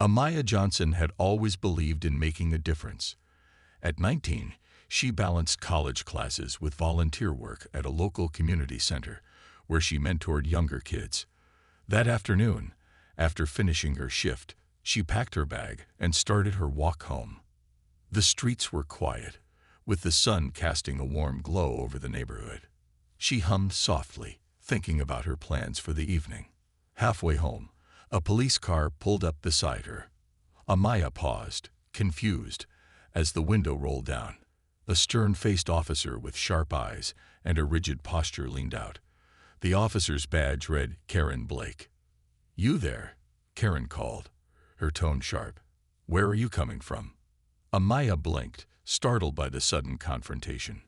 Amaya Johnson had always believed in making a difference. At 19, she balanced college classes with volunteer work at a local community center, where she mentored younger kids. That afternoon, after finishing her shift, she packed her bag and started her walk home. The streets were quiet, with the sun casting a warm glow over the neighborhood. She hummed softly, thinking about her plans for the evening. Halfway home, a police car pulled up beside her. Amaya paused, confused, as the window rolled down. A stern-faced officer with sharp eyes and a rigid posture leaned out. The officer's badge read Karen Blake. "You there?" Karen called, her tone sharp. "Where are you coming from?" Amaya blinked, startled by the sudden confrontation.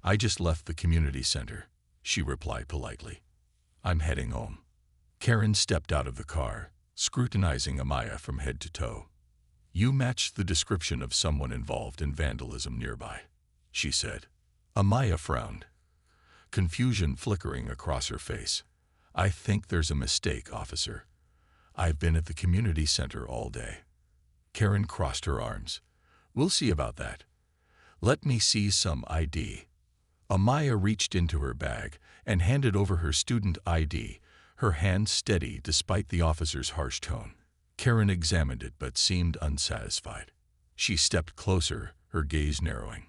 "I just left the community center," she replied politely. "I'm heading home." Karen stepped out of the car, scrutinizing Amaya from head to toe. "You matched the description of someone involved in vandalism nearby," she said. Amaya frowned, confusion flickering across her face. "I think there's a mistake, officer. I've been at the community center all day." Karen crossed her arms. "We'll see about that. Let me see some ID." Amaya reached into her bag and handed over her student ID, her hand steady despite the officer's harsh tone. Karen examined it but seemed unsatisfied. She stepped closer, her gaze narrowing.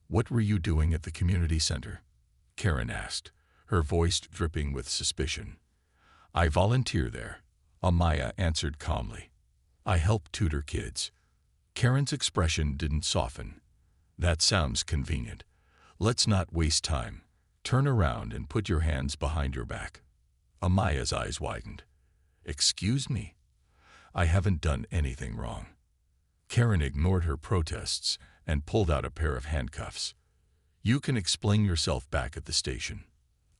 "What were you doing at the community center?" Karen asked, her voice dripping with suspicion. "I volunteer there," Amaya answered calmly. "I help tutor kids." Karen's expression didn't soften. "That sounds convenient. Let's not waste time. Turn around and put your hands behind your back." Amaya's eyes widened. "Excuse me? I haven't done anything wrong." Karen ignored her protests and pulled out a pair of handcuffs. "You can explain yourself back at the station."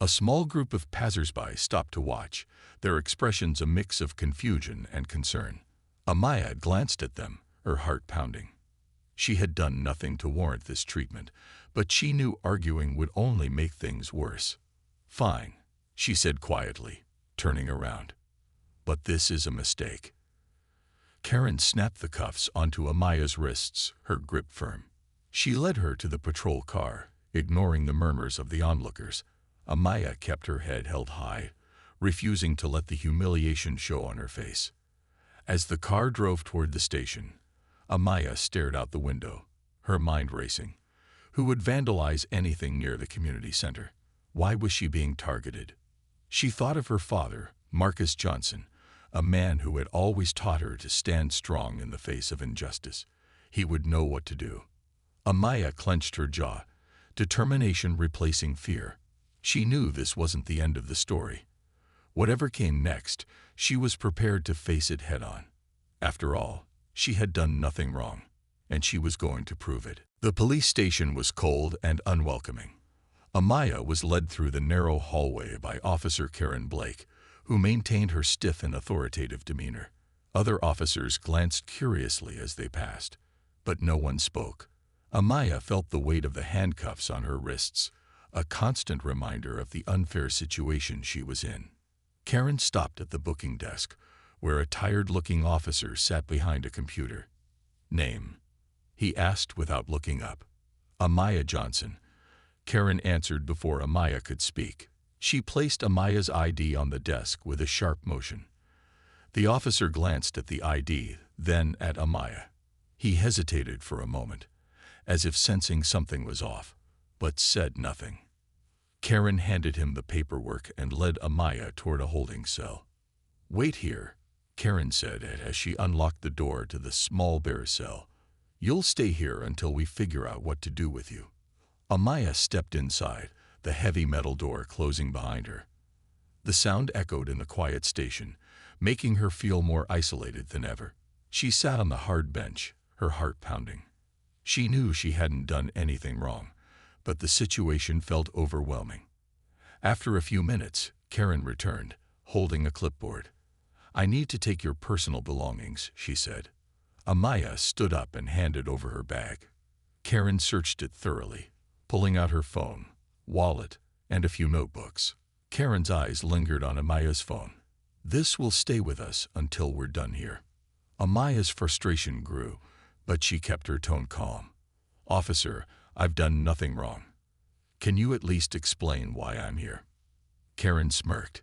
A small group of passersby stopped to watch, their expressions a mix of confusion and concern. Amaya glanced at them, her heart pounding. She had done nothing to warrant this treatment, but she knew arguing would only make things worse. "Fine," she said quietly, turning around. "But this is a mistake." Karen snapped the cuffs onto Amaya's wrists, her grip firm. She led her to the patrol car, ignoring the murmurs of the onlookers. Amaya kept her head held high, refusing to let the humiliation show on her face. As the car drove toward the station, Amaya stared out the window, her mind racing. Who would vandalize anything near the community center? Why was she being targeted? She thought of her father, Marcus Johnson, a man who had always taught her to stand strong in the face of injustice. He would know what to do. Amaya clenched her jaw, determination replacing fear. She knew this wasn't the end of the story. Whatever came next, she was prepared to face it head-on. After all, she had done nothing wrong, and she was going to prove it. The police station was cold and unwelcoming. Amaya was led through the narrow hallway by Officer Karen Blake, who maintained her stiff and authoritative demeanor. Other officers glanced curiously as they passed, but no one spoke. Amaya felt the weight of the handcuffs on her wrists, a constant reminder of the unfair situation she was in. Karen stopped at the booking desk, where a tired-looking officer sat behind a computer. "Name?" he asked without looking up. "Amaya Johnson." Karen answered before Amaya could speak. She placed Amaya's ID on the desk with a sharp motion. The officer glanced at the ID, then at Amaya. He hesitated for a moment, as if sensing something was off, but said nothing. Karen handed him the paperwork and led Amaya toward a holding cell. "Wait here," Karen said as she unlocked the door to the small bare cell. "You'll stay here until we figure out what to do with you." Amaya stepped inside, the heavy metal door closing behind her. The sound echoed in the quiet station, making her feel more isolated than ever. She sat on the hard bench, her heart pounding. She knew she hadn't done anything wrong, but the situation felt overwhelming. After a few minutes, Karen returned, holding a clipboard. "I need to take your personal belongings," she said. Amaya stood up and handed over her bag. Karen searched it thoroughly, pulling out her phone, wallet, and a few notebooks. Karen's eyes lingered on Amaya's phone. "This will stay with us until we're done here." Amaya's frustration grew, but she kept her tone calm. "Officer, I've done nothing wrong. Can you at least explain why I'm here?" Karen smirked.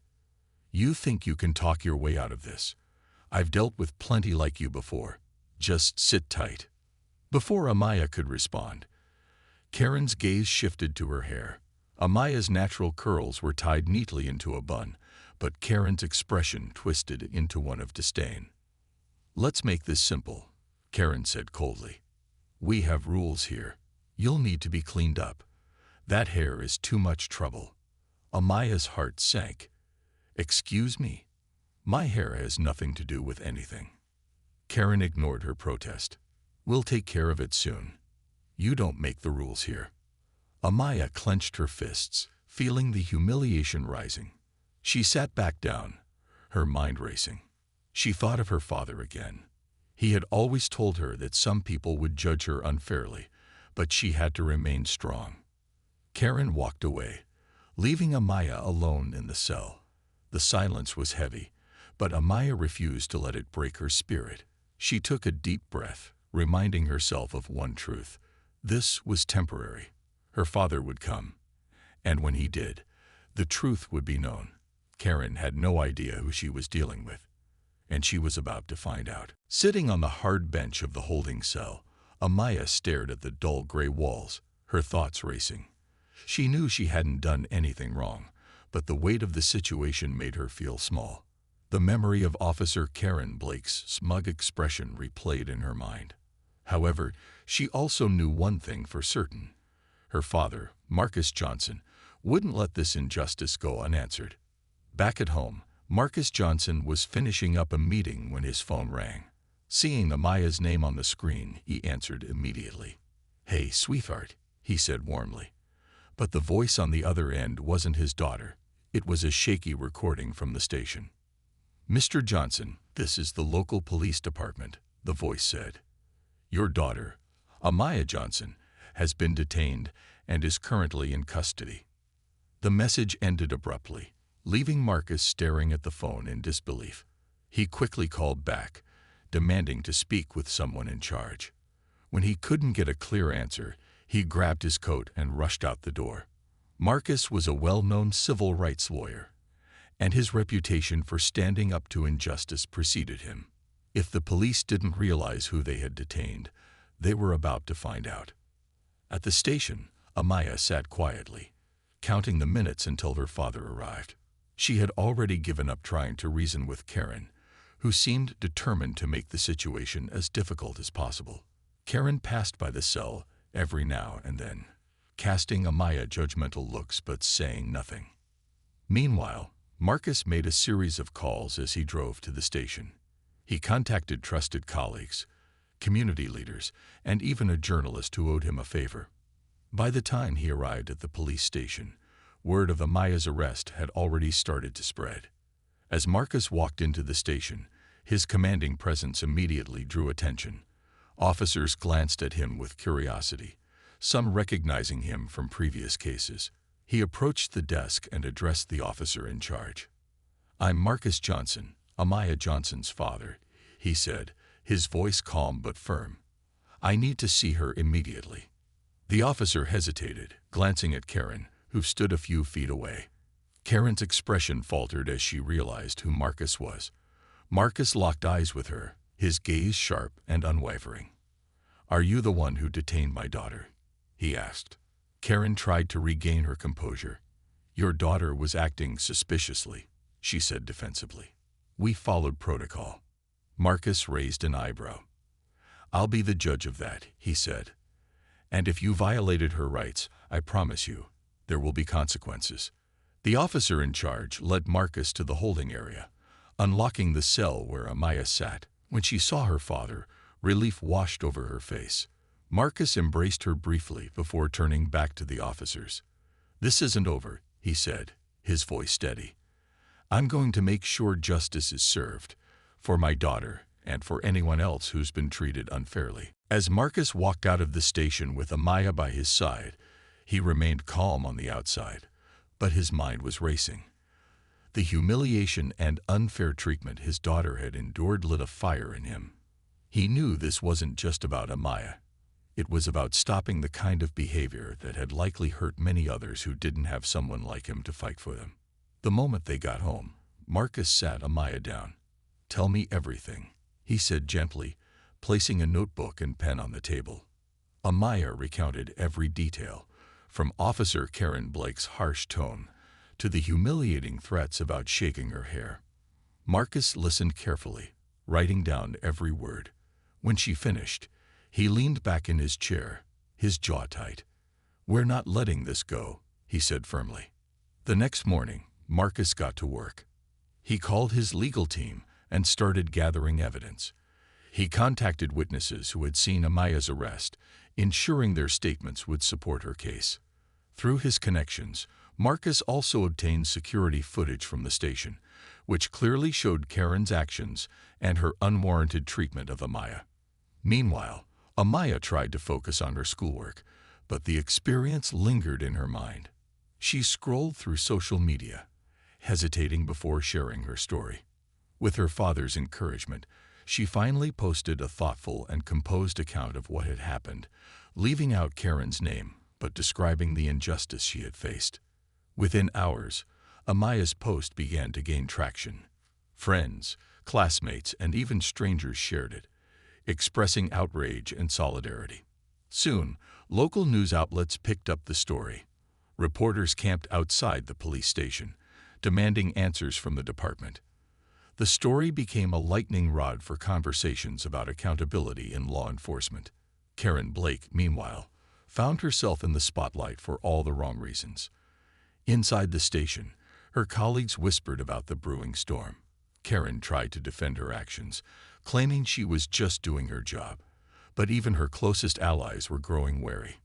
"You think you can talk your way out of this? I've dealt with plenty like you before. Just sit tight." Before Amaya could respond, Karen's gaze shifted to her hair. Amaya's natural curls were tied neatly into a bun, but Karen's expression twisted into one of disdain. "Let's make this simple," Karen said coldly. "We have rules here. You'll need to be cleaned up. That hair is too much trouble." Amaya's heart sank. "Excuse me? My hair has nothing to do with anything." Karen ignored her protest. "We'll take care of it soon. You don't make the rules here." Amaya clenched her fists, feeling the humiliation rising. She sat back down, her mind racing. She thought of her father again. He had always told her that some people would judge her unfairly, but she had to remain strong. Karen walked away, leaving Amaya alone in the cell. The silence was heavy, but Amaya refused to let it break her spirit. She took a deep breath, reminding herself of one truth. This was temporary. Her father would come, and when he did, the truth would be known. Karen had no idea who she was dealing with, and she was about to find out. Sitting on the hard bench of the holding cell, Amaya stared at the dull gray walls, her thoughts racing. She knew she hadn't done anything wrong, but the weight of the situation made her feel small. The memory of Officer Karen Blake's smug expression replayed in her mind. However, she also knew one thing for certain. Her father, Marcus Johnson, wouldn't let this injustice go unanswered. Back at home, Marcus Johnson was finishing up a meeting when his phone rang. Seeing Amaya's name on the screen, he answered immediately. "Hey, sweetheart," he said warmly. But the voice on the other end wasn't his daughter. It was a shaky recording from the station. "Mr. Johnson, this is the local police department," the voice said. "Your daughter, Amaya Johnson, has been detained and is currently in custody." The message ended abruptly, leaving Marcus staring at the phone in disbelief. He quickly called back, demanding to speak with someone in charge. When he couldn't get a clear answer, he grabbed his coat and rushed out the door. Marcus was a well-known civil rights lawyer, and his reputation for standing up to injustice preceded him. If the police didn't realize who they had detained, they were about to find out. At the station, Amaya sat quietly, counting the minutes until her father arrived. She had already given up trying to reason with Karen, who seemed determined to make the situation as difficult as possible. Karen passed by the cell every now and then, casting Amaya judgmental looks but saying nothing. Meanwhile, Marcus made a series of calls as he drove to the station. He contacted trusted colleagues, community leaders, and even a journalist who owed him a favor. By the time he arrived at the police station, word of Amaya's arrest had already started to spread. As Marcus walked into the station, his commanding presence immediately drew attention. Officers glanced at him with curiosity, some recognizing him from previous cases. He approached the desk and addressed the officer in charge. "I'm Marcus Johnson, Amaya Johnson's father," he said, his voice calm but firm. "I need to see her immediately." The officer hesitated, glancing at Karen, who stood a few feet away. Karen's expression faltered as she realized who Marcus was. Marcus locked eyes with her, his gaze sharp and unwavering. "Are you the one who detained my daughter?" he asked. Karen tried to regain her composure. "Your daughter was acting suspiciously," she said defensively. "We followed protocol." Marcus raised an eyebrow. "I'll be the judge of that," he said. "And if you violated her rights, I promise you, there will be consequences." The officer in charge led Marcus to the holding area, unlocking the cell where Amaya sat. When she saw her father, relief washed over her face. Marcus embraced her briefly before turning back to the officers. "This isn't over," he said, his voice steady. "I'm going to make sure justice is served, for my daughter and for anyone else who's been treated unfairly." As Marcus walked out of the station with Amaya by his side, he remained calm on the outside, but his mind was racing. The humiliation and unfair treatment his daughter had endured lit a fire in him. He knew this wasn't just about Amaya. It was about stopping the kind of behavior that had likely hurt many others who didn't have someone like him to fight for them. The moment they got home, Marcus sat Amaya down. "Tell me everything," he said gently, placing a notebook and pen on the table. Amaya recounted every detail, from Officer Karen Blake's harsh tone to the humiliating threats about shaking her hair. Marcus listened carefully, writing down every word. When she finished, he leaned back in his chair, his jaw tight. "We're not letting this go," he said firmly. The next morning, Marcus got to work. He called his legal team and started gathering evidence. He contacted witnesses who had seen Amaya's arrest, ensuring their statements would support her case. Through his connections, Marcus also obtained security footage from the station, which clearly showed Karen's actions and her unwarranted treatment of Amaya. Meanwhile, Amaya tried to focus on her schoolwork, but the experience lingered in her mind. She scrolled through social media, hesitating before sharing her story. With her father's encouragement, she finally posted a thoughtful and composed account of what had happened, leaving out Karen's name but describing the injustice she had faced. Within hours, Amaya's post began to gain traction. Friends, classmates, and even strangers shared it, expressing outrage and solidarity. Soon, local news outlets picked up the story. Reporters camped outside the police station, demanding answers from the department. The story became a lightning rod for conversations about accountability in law enforcement. Karen Blake, meanwhile, found herself in the spotlight for all the wrong reasons. Inside the station, her colleagues whispered about the brewing storm. Karen tried to defend her actions, claiming she was just doing her job, but even her closest allies were growing wary.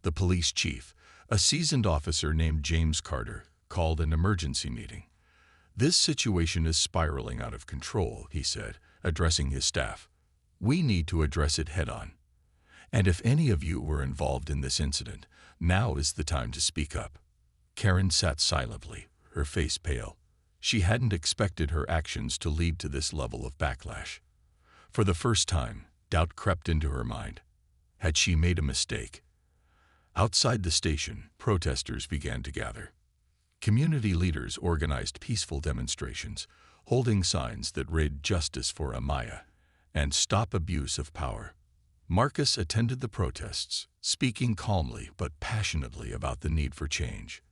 The police chief, a seasoned officer named James Carter, called an emergency meeting. "This situation is spiraling out of control," he said, addressing his staff. "We need to address it head-on. And if any of you were involved in this incident, now is the time to speak up." Karen sat silently, her face pale. She hadn't expected her actions to lead to this level of backlash. For the first time, doubt crept into her mind. Had she made a mistake? Outside the station, protesters began to gather. Community leaders organized peaceful demonstrations, holding signs that read "Justice for Amaya" and "Stop Abuse of Power." Marcus attended the protests, speaking calmly but passionately about the need for change.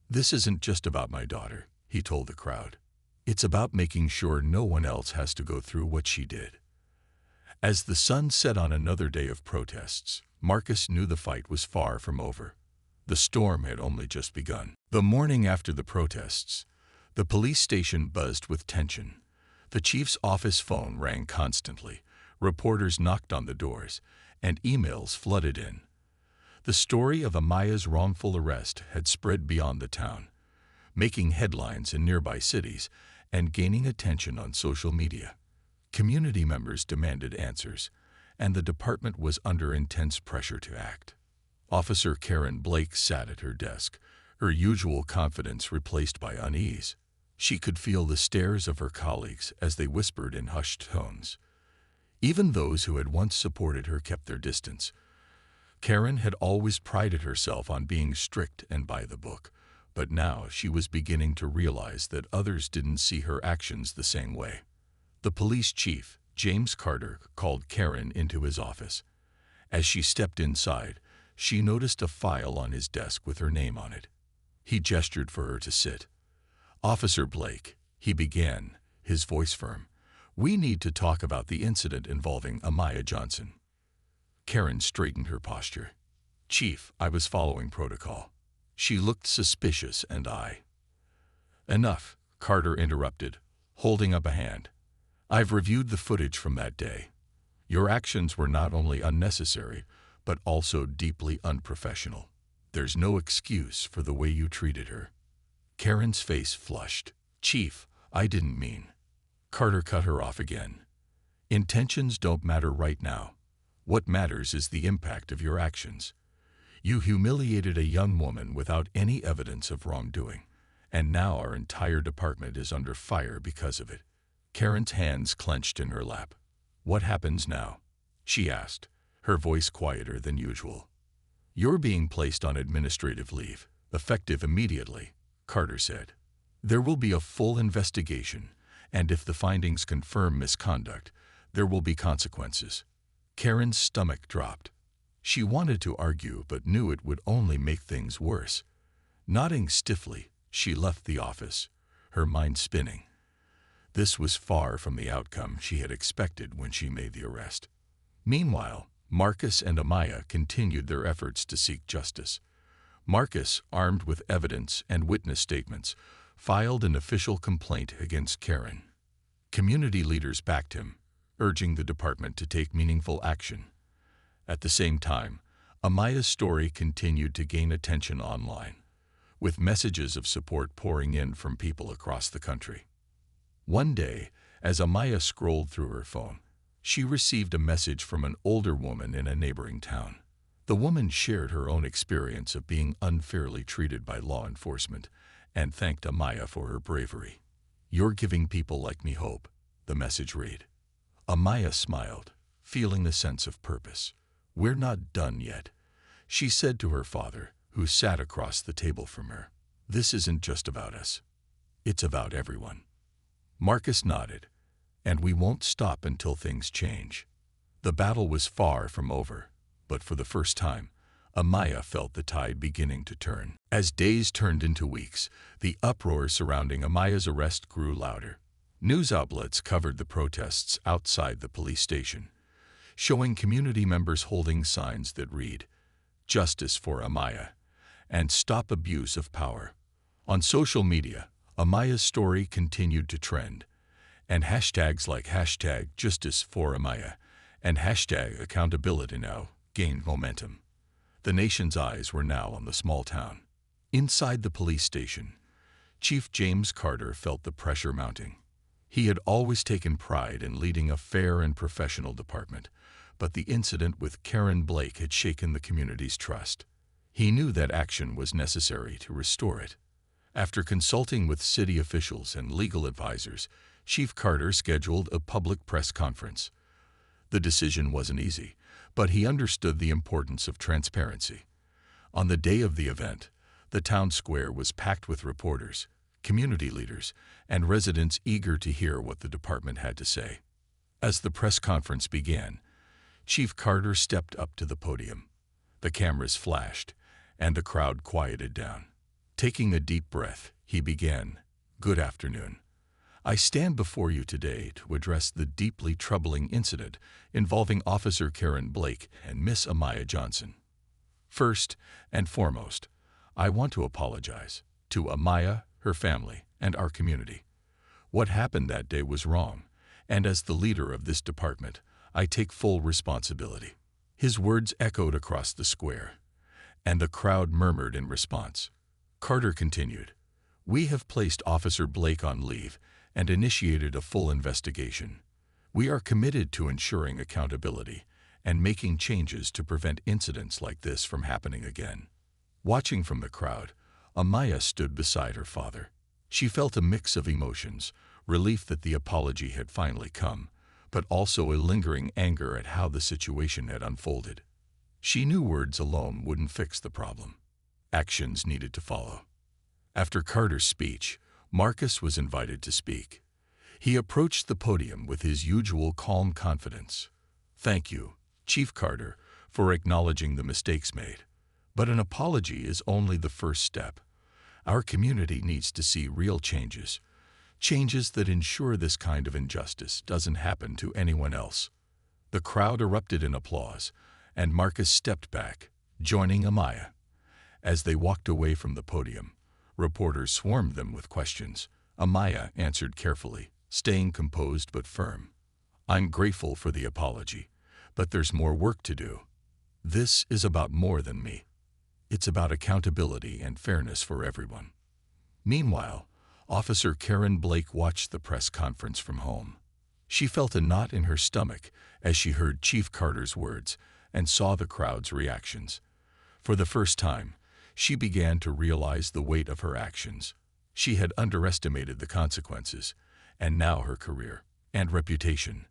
"This isn't just about my daughter," he told the crowd. "It's about making sure no one else has to go through what she did." As the sun set on another day of protests, Marcus knew the fight was far from over. The storm had only just begun. The morning after the protests, the police station buzzed with tension. The chief's office phone rang constantly, reporters knocked on the doors, and emails flooded in. The story of Amaya's wrongful arrest had spread beyond the town, making headlines in nearby cities and gaining attention on social media. Community members demanded answers, and the department was under intense pressure to act. Officer Karen Blake sat at her desk, her usual confidence replaced by unease. She could feel the stares of her colleagues as they whispered in hushed tones. Even those who had once supported her kept their distance. Karen had always prided herself on being strict and by the book, but now she was beginning to realize that others didn't see her actions the same way. The police chief, James Carter, called Karen into his office. As she stepped inside, she noticed a file on his desk with her name on it. He gestured for her to sit. "Officer Blake," he began, his voice firm, "we need to talk about the incident involving Amaya Johnson." Karen straightened her posture. "Chief, I was following protocol." She looked suspicious and "Enough," Carter interrupted, holding up a hand. "I've reviewed the footage from that day. Your actions were not only unnecessary, but also deeply unprofessional. There's no excuse for the way you treated her." Karen's face flushed. "Chief, I didn't mean." Carter cut her off again. "Intentions don't matter right now. What matters is the impact of your actions. You humiliated a young woman without any evidence of wrongdoing, and now our entire department is under fire because of it." Karen's hands clenched in her lap. "What happens now?" she asked, her voice quieter than usual. "You're being placed on administrative leave, effective immediately," Carter said. "There will be a full investigation, and if the findings confirm misconduct, there will be consequences." Karen's stomach dropped. She wanted to argue but knew it would only make things worse. Nodding stiffly, she left the office, her mind spinning. This was far from the outcome she had expected when she made the arrest. Meanwhile, Marcus and Amaya continued their efforts to seek justice. Marcus, armed with evidence and witness statements, filed an official complaint against Karen. Community leaders backed him, urging the department to take meaningful action. At the same time, Amaya's story continued to gain attention online, with messages of support pouring in from people across the country. One day, as Amaya scrolled through her phone, she received a message from an older woman in a neighboring town. The woman shared her own experience of being unfairly treated by law enforcement and thanked Amaya for her bravery. "You're giving people like me hope," the message read. Amaya smiled, feeling a sense of purpose. "We're not done yet," she said to her father, who sat across the table from her. "This isn't just about us. It's about everyone." Marcus nodded. "And we won't stop until things change." The battle was far from over, but for the first time, Amaya felt the tide beginning to turn. As days turned into weeks, the uproar surrounding Amaya's arrest grew louder. News outlets covered the protests outside the police station, showing community members holding signs that read, "Justice for Amaya," and "Stop Abuse of Power." On social media, Amaya's story continued to trend, and hashtags like #JusticeForAmaya and #AccountabilityNow gained momentum. The nation's eyes were now on the small town. Inside the police station, Chief James Carter felt the pressure mounting. He had always taken pride in leading a fair and professional department, but the incident with Karen Blake had shaken the community's trust. He knew that action was necessary to restore it. After consulting with city officials and legal advisors, Chief Carter scheduled a public press conference. The decision wasn't easy, but he understood the importance of transparency. On the day of the event, the town square was packed with reporters, community leaders, and residents eager to hear what the department had to say. As the press conference began, Chief Carter stepped up to the podium. The cameras flashed, and the crowd quieted down. Taking a deep breath, he began, "Good afternoon. I stand before you today to address the deeply troubling incident involving Officer Karen Blake and Miss Amaya Johnson. First and foremost, I want to apologize to Amaya, her family, and our community. What happened that day was wrong, and as the leader of this department, I take full responsibility." His words echoed across the square, and the crowd murmured in response. Carter continued, "We have placed Officer Blake on leave and initiated a full investigation. We are committed to ensuring accountability and making changes to prevent incidents like this from happening again." Watching from the crowd, Amaya stood beside her father. She felt a mix of emotions, relief that the apology had finally come, but also a lingering anger at how the situation had unfolded. She knew words alone wouldn't fix the problem. Actions needed to follow. After Carter's speech, Marcus was invited to speak. He approached the podium with his usual calm confidence. "Thank you, Chief Carter, for acknowledging the mistakes made. But an apology is only the first step. Our community needs to see real changes, changes that ensure this kind of injustice doesn't happen to anyone else." The crowd erupted in applause, and Marcus stepped back, joining Amaya. As they walked away from the podium, reporters swarmed them with questions. Amaya answered carefully, staying composed but firm. "I'm grateful for the apology, but there's more work to do. This is about more than me. It's about accountability and fairness for everyone." Meanwhile, Officer Karen Blake watched the press conference from home. She felt a knot in her stomach as she heard Chief Carter's words and saw the crowd's reactions. For the first time, she began to realize the weight of her actions. She had underestimated the consequences, and now her career and reputation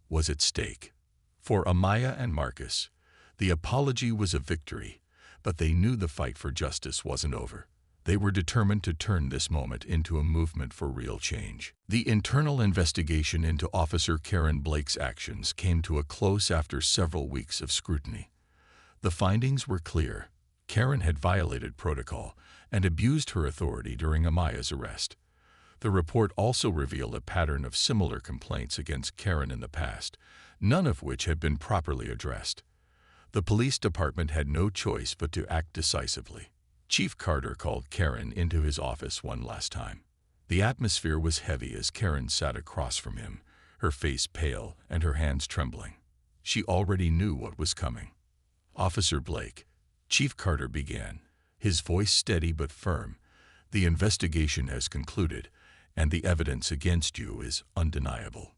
was at stake. For Amaya and Marcus, the apology was a victory, but they knew the fight for justice wasn't over. They were determined to turn this moment into a movement for real change. The internal investigation into Officer Karen Blake's actions came to a close after several weeks of scrutiny. The findings were clear. Karen had violated protocol and abused her authority during Amaya's arrest. The report also revealed a pattern of similar complaints against Karen in the past, none of which had been properly addressed. The police department had no choice but to act decisively. Chief Carter called Karen into his office one last time. The atmosphere was heavy as Karen sat across from him, her face pale and her hands trembling. She already knew what was coming. "Officer Blake," Chief Carter began, his voice steady but firm, "the investigation has concluded, and the evidence against you is undeniable.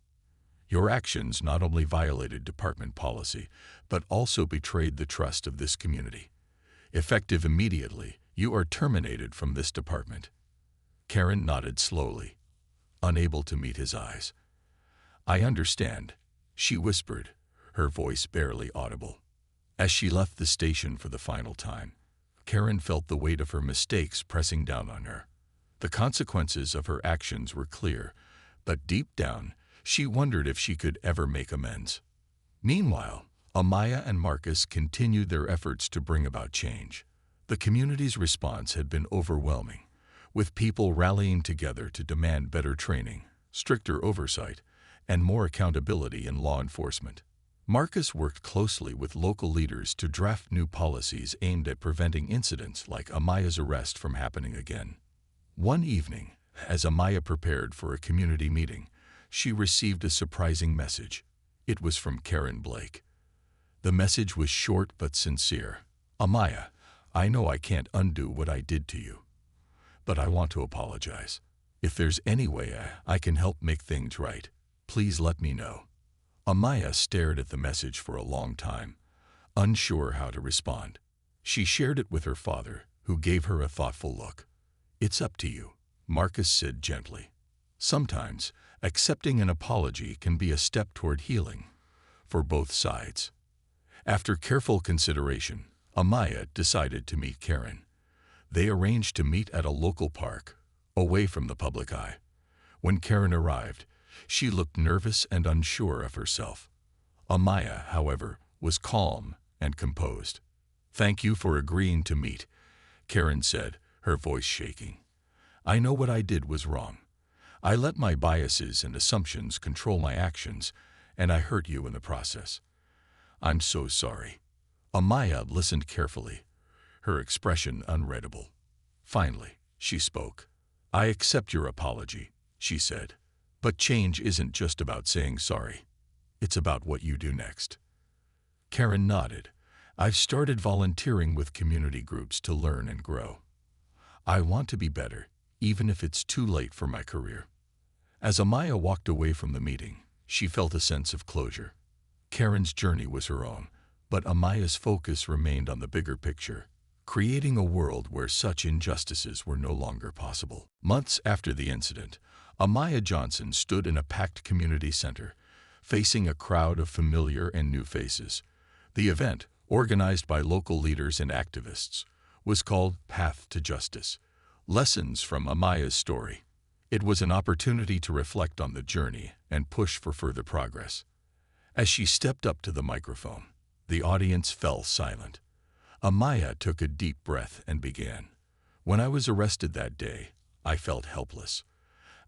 Your actions not only violated department policy, but also betrayed the trust of this community. Effective immediately, you are terminated from this department." Karen nodded slowly, unable to meet his eyes. "I understand," she whispered, her voice barely audible. As she left the station for the final time, Karen felt the weight of her mistakes pressing down on her. The consequences of her actions were clear, but deep down, she wondered if she could ever make amends. Meanwhile, Amaya and Marcus continued their efforts to bring about change. The community's response had been overwhelming, with people rallying together to demand better training, stricter oversight, and more accountability in law enforcement. Marcus worked closely with local leaders to draft new policies aimed at preventing incidents like Amaya's arrest from happening again. One evening, as Amaya prepared for a community meeting, she received a surprising message. It was from Karen Blake. The message was short but sincere. "Amaya, I know I can't undo what I did to you, but I want to apologize. If there's any way I can help make things right, please let me know." Amaya stared at the message for a long time, unsure how to respond. She shared it with her father, who gave her a thoughtful look. "It's up to you," Marcus said gently. "Sometimes, accepting an apology can be a step toward healing, for both sides." After careful consideration, Amaya decided to meet Karen. They arranged to meet at a local park, away from the public eye. When Karen arrived, she looked nervous and unsure of herself. Amaya, however, was calm and composed. "Thank you for agreeing to meet," Karen said, her voice shaking. "I know what I did was wrong. I let my biases and assumptions control my actions, and I hurt you in the process. I'm so sorry." Amaya listened carefully, her expression unreadable. Finally, she spoke. "I accept your apology," she said. "But change isn't just about saying sorry. It's about what you do next." Karen nodded. "I've started volunteering with community groups to learn and grow. I want to be better, even if it's too late for my career." As Amaya walked away from the meeting, she felt a sense of closure. Karen's journey was her own, but Amaya's focus remained on the bigger picture, creating a world where such injustices were no longer possible. Months after the incident, Amaya Johnson stood in a packed community center, facing a crowd of familiar and new faces. The event, organized by local leaders and activists, was called Path to Justice, Lessons from Amaya's Story. It was an opportunity to reflect on the journey and push for further progress. As she stepped up to the microphone, the audience fell silent. Amaya took a deep breath and began. "When I was arrested that day, I felt helpless.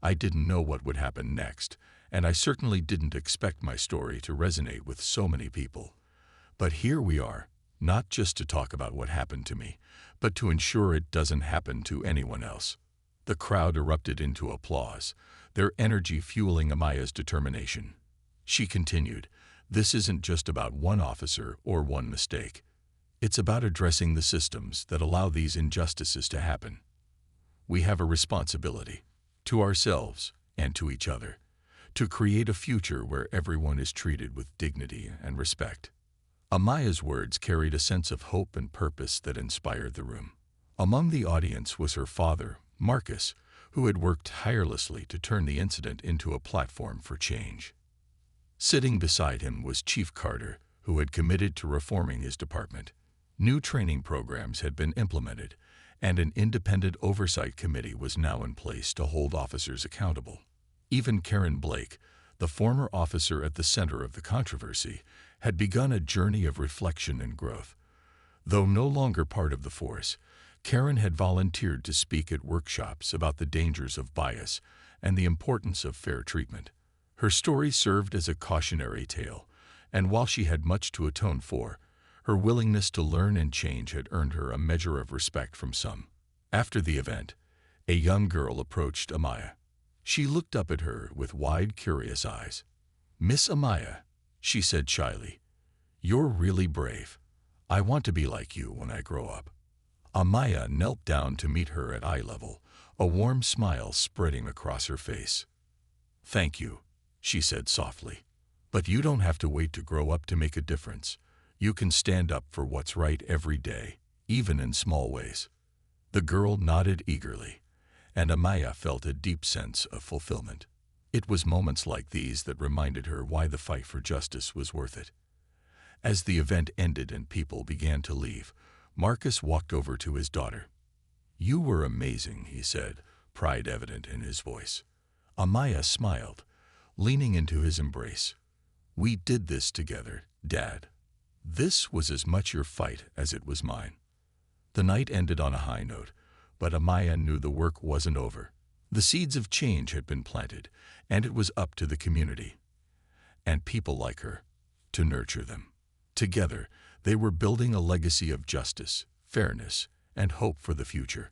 I didn't know what would happen next, and I certainly didn't expect my story to resonate with so many people. But here we are, not just to talk about what happened to me, but to ensure it doesn't happen to anyone else." The crowd erupted into applause, their energy fueling Amaya's determination. She continued, "This isn't just about one officer or one mistake. It's about addressing the systems that allow these injustices to happen. We have a responsibility, to ourselves and to each other, to create a future where everyone is treated with dignity and respect." Amaya's words carried a sense of hope and purpose that inspired the room. Among the audience was her father, Marcus, who had worked tirelessly to turn the incident into a platform for change. Sitting beside him was Chief Carter, who had committed to reforming his department. New training programs had been implemented, and an independent oversight committee was now in place to hold officers accountable. Even Karen Blake, the former officer at the center of the controversy, had begun a journey of reflection and growth. Though no longer part of the force, Karen had volunteered to speak at workshops about the dangers of bias and the importance of fair treatment. Her story served as a cautionary tale, and while she had much to atone for, her willingness to learn and change had earned her a measure of respect from some. After the event, a young girl approached Amaya. She looked up at her with wide, curious eyes. "Miss Amaya," she said shyly, "you're really brave. I want to be like you when I grow up." Amaya knelt down to meet her at eye level, a warm smile spreading across her face. "Thank you," she said softly. "But you don't have to wait to grow up to make a difference. You can stand up for what's right every day, even in small ways." The girl nodded eagerly, and Amaya felt a deep sense of fulfillment. It was moments like these that reminded her why the fight for justice was worth it. As the event ended and people began to leave, Marcus walked over to his daughter. "You were amazing," he said, pride evident in his voice. Amaya smiled, leaning into his embrace. "We did this together, Dad. This was as much your fight as it was mine." The night ended on a high note, but Amaya knew the work wasn't over. The seeds of change had been planted, and it was up to the community, and people like her, to nurture them. Together, they were building a legacy of justice, fairness, and hope for the future.